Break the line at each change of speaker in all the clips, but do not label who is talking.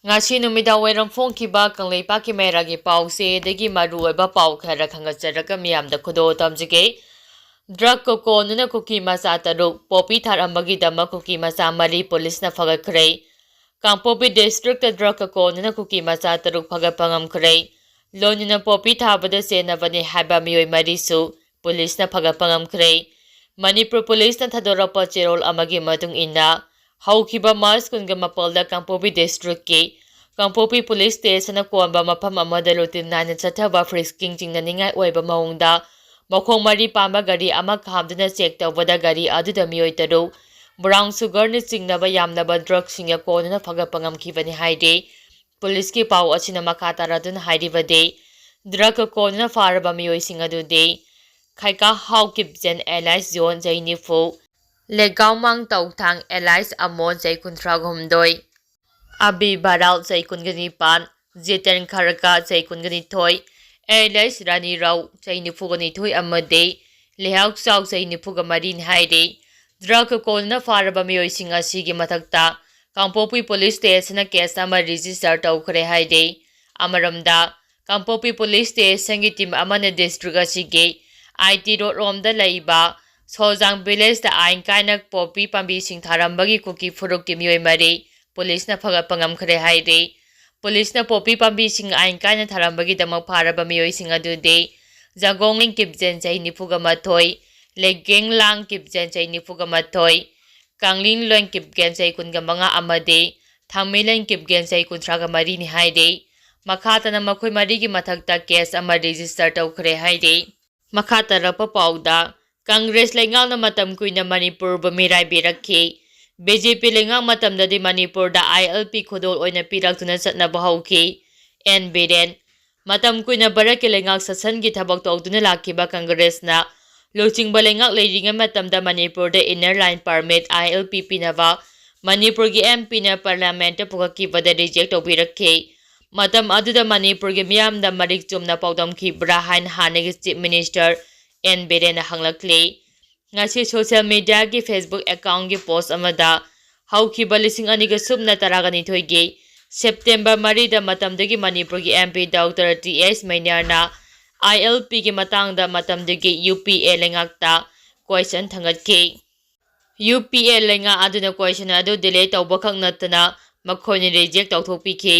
Ngasi numida wairam phongkiba kangleipa meragi pause degi maruoiba pau khara khangatjaraga miyamda khudo tamjige drug ko nuna kuki macha taruk popi tharambagi dama kuki macha mari police na phagakhre Kangpopi district drug ko nuna kuki macha taruk phagapangam khre lonina popi thabada senabani haba miyoi marisu police na phagapangam khre Manipur police na thadorapa cherol amagi matung inna haukiba mas kunga mapalda Kangpopi district ki Kangpopi police station na kuamba mapam amada routine na chathaba frisking chingnaningai oiba maungda makhong mari pamba gari ama khamduna check tawbada gari aduda miyoi taru brown sugar ni chingnaba yamnaba drug singa konuna phagapangam khibani haide police ki pau achina makha taradun haidibade drug konuna faraba miyoi singadu de khaika haukip jen allies zone jainifu legaumang tauthang allies amon jai kuntragumdoi abi baral jai kungani pan jeten kharaka jai kungani thoi allies rani rau jai nifugani thoi amade lehauk sau jai nifuga marin haide drug kolna faraba miyoi singa sigi mathakta Kangpopi police station case ama register tawkhre haide amaramda Kangpopi police station gi team amane district asige IT road romda leiba Sojang village da ain kainak popi pambi sing tharambagi kuki furuk ki miyoi mari police na phagapangam khre haide police na popi pambi sing ain kaina tharambagi damak pharaba miyoi sing adude jagongling kipjen jai nifuga mathoi legeng lang kipjen jai nifuga mathoi kangling loin kipgen jai kunga manga amade thamilen kipgen jai kuntraga mari ni haide makhatana makhoi mari gi mathakta case ama register tawkhre haide makhata rapa pauda Congress lengang na matam kuina Manipur ba miraibirakhi BJP lengang matam na di Manipur da ILP khodol oina pirak tuna satna bahauki and Biren matam kuina baraki lengang sasan gi thabak tawduna lakhiba Congress na loching balengak leiringa matam da Manipur da inner line permit ILP pinava Manipur gi MP na parliament pukaki bada reject obirakhi matam aduda Manipur gi miyam da marik chumna paudam ki brahan hanegi chief minister and Biren hanglakli ngasi social media gi Facebook account gi post amada haukiba lising aniga subna taragani thoigi September mari da matamdagi Manipur gi MP Dr. TS Mainarna ILP gi matangda matamdagi UPA lengakta question thangatki UPA lenga aduna question adu delay tawbakhak natana makhoni reject tawthokpiki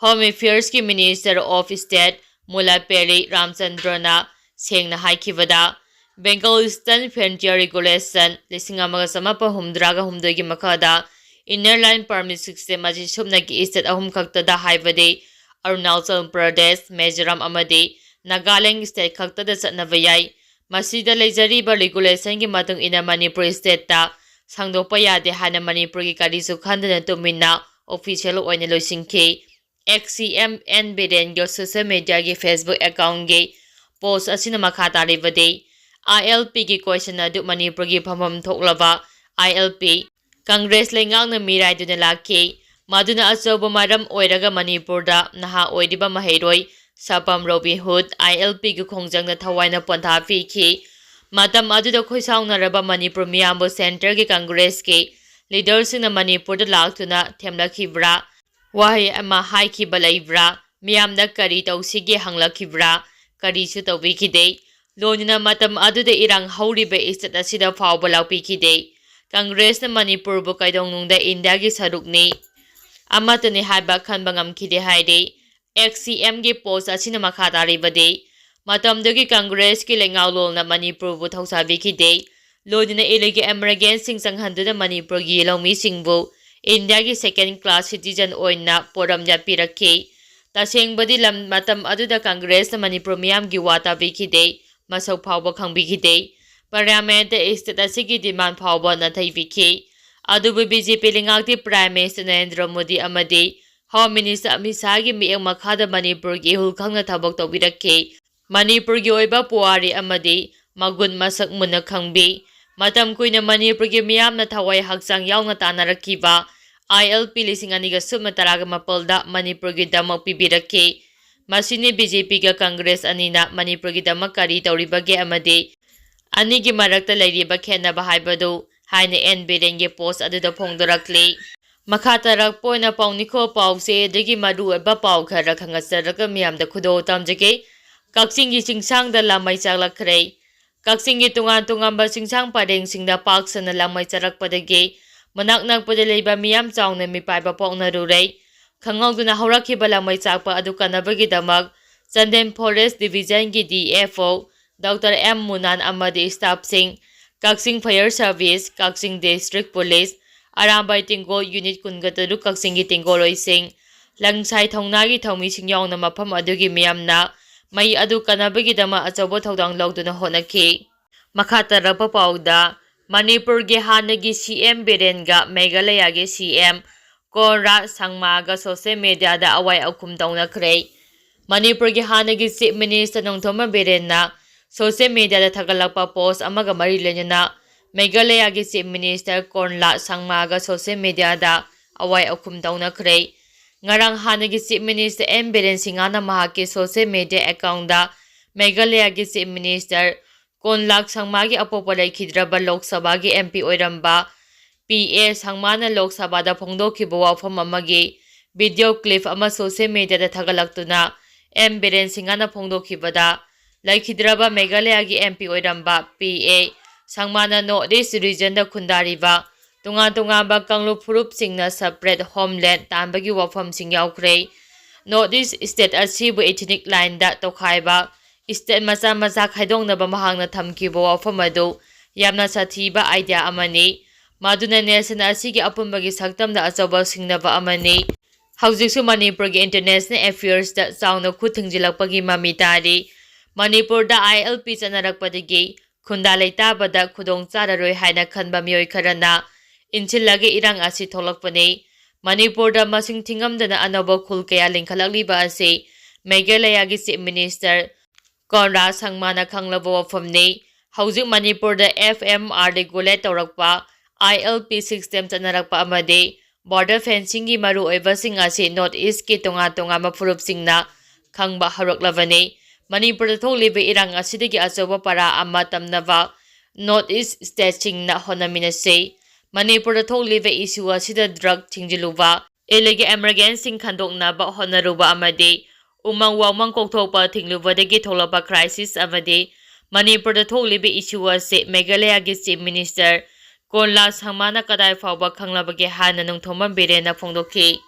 Home Affairs ki Minister of State Mula Peri Ramchandrana sengna haikibada Bengal Eastern Frontier Regulation lisingamaga samapa humdraga humdogi makada inner line permit system aji subna ki state ahum khakta da haibade Arunachal Pradesh Mizoram amadi Nagaland state khakta da satnaba yai masida leijariba regulation gi matung ina Manipur state ta sangdokpa yade hana Manipur gi karisu khandana tumina official oina loisingki XCM and Biren gi social media gi Facebook account gi post asina makha taribade ILP ki question adu Manipur gi phamam thoklaba ILP Congress lengang na mirai duna lakhi maduna achoba maram oiraga Manipur da naha oidiba mahairoi sapam Robin Hood ILP gi khongjang na thawaina pantha phi matam adu da khoisaung raba Manipur miyambo center gi Congress ki leaders na Manipur da laktuna themlakhibra wahi ama haiki balaibra miyamda kari tawsigi hanglakhibra kari su tawbikide lonina matam adude irang hauribe istat asida fawba laupikide Congress na Manipur bu kaidong nungda India gi sarukni amatani haiba khanba ngamkhide haide XCM gi post asina makha taribade matam dogi Congress ki lengaulol na Manipur bu thawsabikide lonina ilegi emergency sanghanduna Manipur gi lomi singbu India gi second class citizen oina poramya pirakhi tashengbadi lam matam aduda Congress na Manipur miyam gi wata bikide masau phawba khangbikide parliament state asigi demand phawba na thaibikhi adubu BJP lingakti Prime Minister Narendra Modi amadi Home Minister Amisa gi mieng makhada Manipur gi hulkhangna thabak tawbirakhi Manipur gi oiba puari amadi magun masak muna khangbi matam kuina Manipur gi miyam na thawai hakchang yaungna tanarakiba ILP lising aniga subna taraga mapalda Manipur gi damak pibirakhi masini BJP ga Congress anina Manipur gi damak kari tawribage amade anigi marakta leiriba khenaba haibadu haina NB renge post aduda phongdorakli Makha tarakpa oina pauniko pause dagi maruoiba pau khara khangatsaraga miyamda khudo tamjage Kakchinggi chingsangda lamai chaklakhrei Kakchinggi tungan chingsang parengsingda paksana lamai charakpadagi manak nakpada leiba miyam chauna mipaiba poknarurei Khangawduna haurakhiba lamai chakpa adu kanabagidamak Chanden Forest Division gi DFO Dr. M. Munan amadi staff sing Kakching Fire Service Kakching District Police Arambai Tinggo Unit Kungataru Kakchinggi Tingoroi sing Langsai Thongnagi Thomi sing yauna mafam adugi miyamna Mai adu kanabagidama achobo thodang lawduna honaki Makhatarapa pauda Manipur gi hanagi CM Biren ga Meghalaya gi CM Konra Sangma social media da awai akum tawna khrei Manipur gi hanagi Chief Minister Nongthoma Biren na social media da thagalakpa post amaga mari lenana Meghalaya gi Chief Minister Konra Sangma social media da awai akum tawna khrei Ngarang hanagi Chief Minister M. Biren Singana mahaki social media account da Meghalaya gi Chief Minister Konlak Sangma gi apopa laikhidraba Lok Sabha gi MP oiramba PA Sangmana Lok Sabha da phongdokhiba wafam amagi video clip ama social media da thagalaktuna M. Biren Singana phongdokhibada laikhidraba Meghalaya gi MP oiramba PA Sangmana North-East region da khundariba tunga kanglu furup singna separate homeland tambagi wafam sing yaukhrei North-East state asibu ethnic line da tokhaiba state macha khaidongnaba mahangna thamkiba wafam adu yamna sathiba idea amani maduna nation asigi apumbagi saktamda achoba singnaba amani Haujiksu Manipur gi international affairs da chauna khuthingjilakpagi mami tari Manipur da ILP chanarakpadagi khunda leitabada khudong chararoi haina khanba mioi kharana Inchilage irang asi tholakpani Manipur da masing thingamdana anoba khul kaya lingkhalakliba ase Meghalaya gi Chief Minister Konra Sangmana khanglaba wafamni Haujik Manipur da FMR regulate tawrakpa ILP system chanarakpa amade border fencing gi maru oibasing ase North East ki tonga mafurup singna khangba haraklabani Manipur da tholiba irang asidagi achoba para amma tamnaba North East state singna honaminase Manipur da tholiba issue asida drug thingjiluba elege emergency khandoknaba honaruba amade umang wamang kokthokpa thinglubadagi tholaba crisis amade Manipur da tholiba issue ase Meghalaya gi Chief Minister Konla Sangmana kadai fawba khanglabagi hana Nongthoma Biren na phongdokhi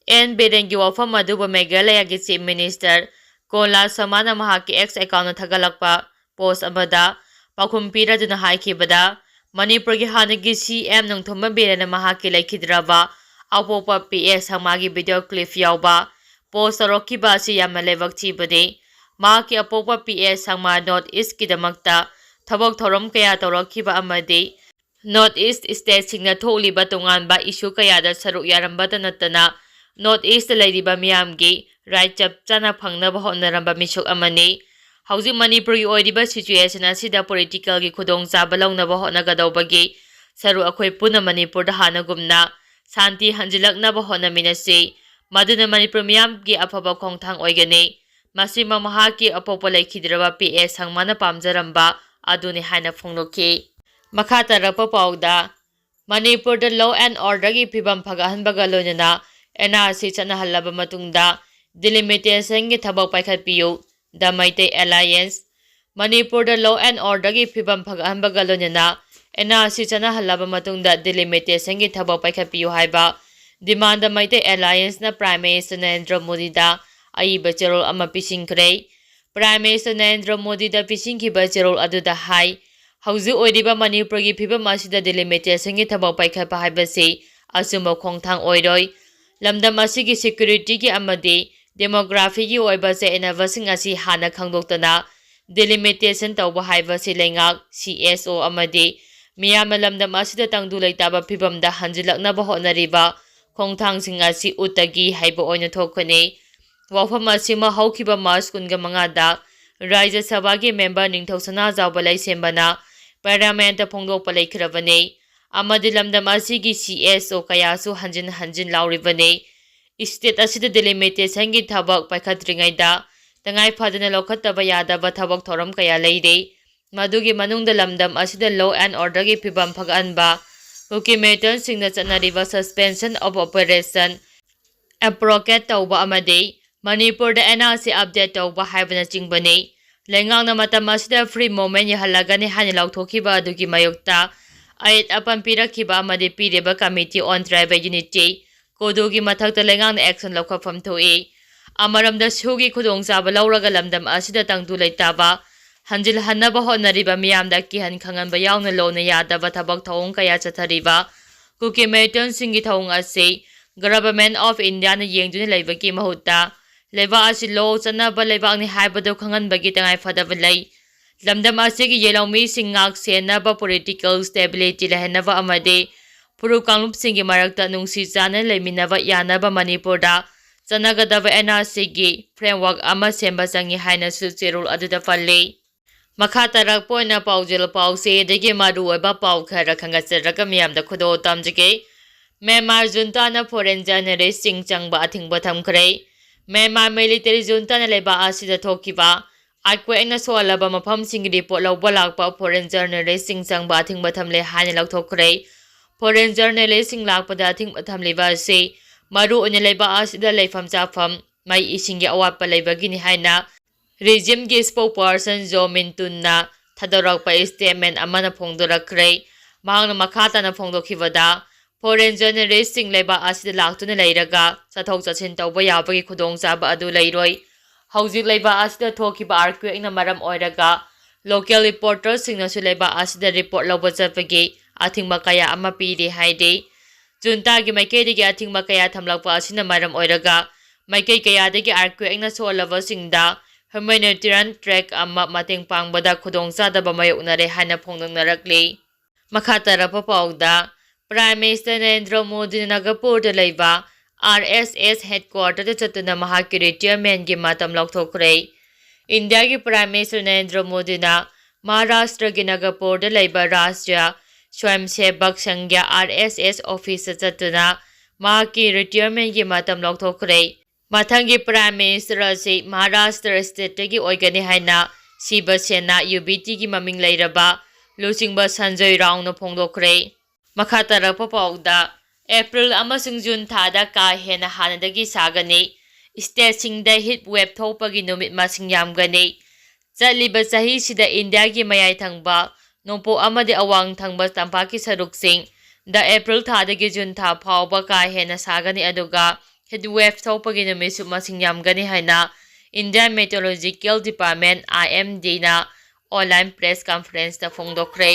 N Biren gi wafam aduba Meghalaya gi Chief Minister Konla Sangmana mahaki X account na thagalakpa post amada pakhum piraduna haikibada Manipur gi hanagi CM Nongthoma Biren na mahaki laikhidraba apopa PS Sangmagi video clip yawba post tarokhiba asi yamna lebak thibade mahaki apopa PS Sangma North East ki damakta thabok thorom kaya torokhiba amade North East state singna tholiba tonganba issue kaya da saruk yarambada natana North East leiriba miyamgi right chap chana phangnaba honnaramba misuk amani Haujik Manipur gi oiriba situation asida political gi khudong chaba lawnaba honagadawbagi saru akhoi puna Manipur da hanagumna santi hanjilaknaba honaminase maduna Manipur miyam gi afaba khongthang oigani masima mahaki apopa laikhidraba PS Sangmana pamjaramba aduni haina phonglokhi Makhatarapa pauda Manipur da law and order gi phibam phagahanbaga loinana NRC chanahallaba matungda delimitation gi thabak paikhatpiyu the Maite Alliance Manipur da law and order gi phibam phagahanbaga loinana NRC chanahallaba matungda delimitation gi thabak paikhatpiyu haiba demand the Maite Alliance na Prime Minister Narendra Modi da aiba cherol ama pisingkrei Prime Minister Narendra Modi da pisingkhiba cherol aduda hai Haujik oiriba Manipur gi phibam asida delimitation gi thabak paikhatpa haibase asumba khongthang oiroi lamdam asigi security gi amade demography gi oibase enavasing asi hana khangdoktana delimitation tawba haibase leingak CSO amade miyam lamdam asida tangdu leitaba phibamda hanjilaknaba honariba khongthangsing asi utagi haiba oina thokkhane wafam asima haukiba March 15 da Rajya Sabha gi member Ningthosana Jawbalai sembana Parliament phongdokpa laikhrabane amadi lamdam asigi CSO kayasu hanjin lauribane state asida delimitation gi thabak paikhatringaida tangai phadana lokhattaba yadaba thabak thoram kaya leire madugi manungda lamdam asida law and order gi phibam phaganba kuki militantsingna channariba suspension of operation abrogate tauba amadi Manipurda NRC update tauba haibana chingbani leingakna matam asida free moment yahalagani hani lauthokiba adugi mayokta ayat apan pirakhiba amadi pireba committee on tribal unity kodugi mathakta leingakna action laukhapham thoi amaramda sugi khudong chaba lauraga lamdam asida tangdu leitaba hanjil hannaba hotnariba miyamda kihan khanganba yauna lona yadaba thabak thawong kaya chathariba kuki militantsinggi thawong ase Government of India na yengduna leibaki mahutta leiba asi lo chanaba leibakni haibado khanganbagi tangai fadaba lei lamdam asigi yelawmi singak senaba political stability lehenaba amade puru kanglub singi marakta nungsi chana leiminaba yanaba Manipurda chanagadaba NRC gi framework ama semba changi haina su cherul aduda falle makha tarak poina paujel pause degi maru oiba pau khara khangasaraga miyamda khodo tamjige Myanmar junta na foreign journalist sing changba athingba thamkhre Myanmar military junta na leiba asida thokiba aikwe na solaba mafam sing report lawba lakpa foreign journalist sing changba athingba thamle haina lakthokre foreign journalist sing lakpada athingba thamleba se maru one leiba asida leifam chafam mai isingi awapa leibagini haina regime gi spokesperson Jomin Tunna thadorakpa statement amana phongdorakre mahangna makhata na phongdokhibada Foreign journalist sing leiba asida laktuna leiraga chathok chachin tauba yabagi khudong chaba adu leiroi hauzik leiba asida thokiba earthquake na maram oiraga local reporters singna su leiba asida report lawba chapagi athingba kaya ama piri haide junta gi maikei gi athingba kaya thamlakpa asina maram oiraga maikei kaya dagi earthquake na solaba singda humanitarian track ama mateng pangbada khudong chadaba mayoknare hana phongdangnarakli makhatara papauda Prime Minister Narendra Modi Nagapur leiba RSS headquarter de chatuna mahaki retirement gi matam laukthokre India gi Prime Minister Narendra Modi na Maharashtra gi Nagapur de leiba Rashtriya Swayamsevak Sangha RSS office chatuna mahaki retirement gi matam laukthokre mathangi Prime Minister ase Maharashtra state gi oigani haina Shiva Sena UBT gi maming leiraba Lusingba Sanjay Rao na phongdokre Makhatara papauda April amasung June thada ka hena hanadagi sagani state singda heat wave thopagi numit masing yamgani chaliba chahi sida India gi mayai thangba nongpo amade awang thangba tampaki saruk sing da April thada gi June tha phawba ka hena sagani aduga heat wave thopagi numit su masing yamgani haina India Meteorological Department IMD na online press conference ta phongdokre